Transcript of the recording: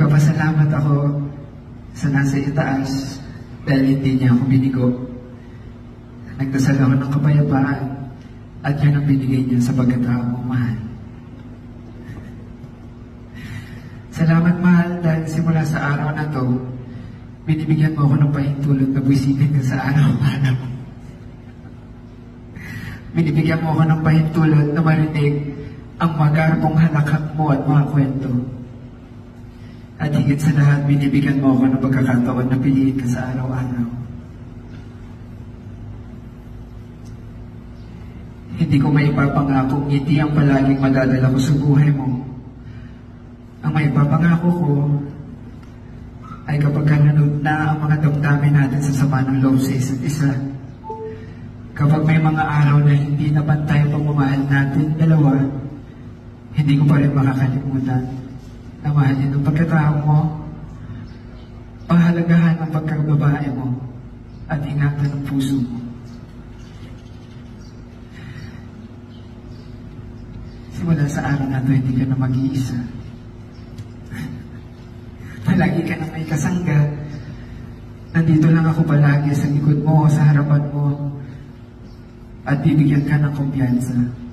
Nagpapasalamat ako sa nasa itaas dahil hindi niya ako binigo. Nagdasal ako ng kapayapaan at yan ang binigay niya sa pagkatao mong mahal. Salamat, mahal, dahil simula sa araw na to, binibigyan mo ako ng pahintulot na buwisigin ka sa araw-araw. Binibigyan mo ako ng pahintulot na marinig ang magarbong halakak mo at mga kwento. At higit sa lahat, binibigyan mo ako ng pagkakataon na piliin ka sa araw-araw. Hindi ko maipapangakong ngiti ang palaging madadala ko sa buhay mo. Ang maipapangako ko ay kapag nanood na ang mga damdamin natin sa sama ng loob sa isa't isa. Kapag may mga araw na hindi napantay ang pagmamahal natin dalawa, hindi ko pa rin makakalimutan na mahalin ang pagkatao mo, pahalagahan ang pagkababae mo, at ingatan ang puso mo. Simula sa araw na ito, hindi ka na mag-iisa. Palagi ka na may kasangga. Nandito lang ako palagi sa likod mo, sa harapan mo, at bibigyan ka ng kumpiyansa.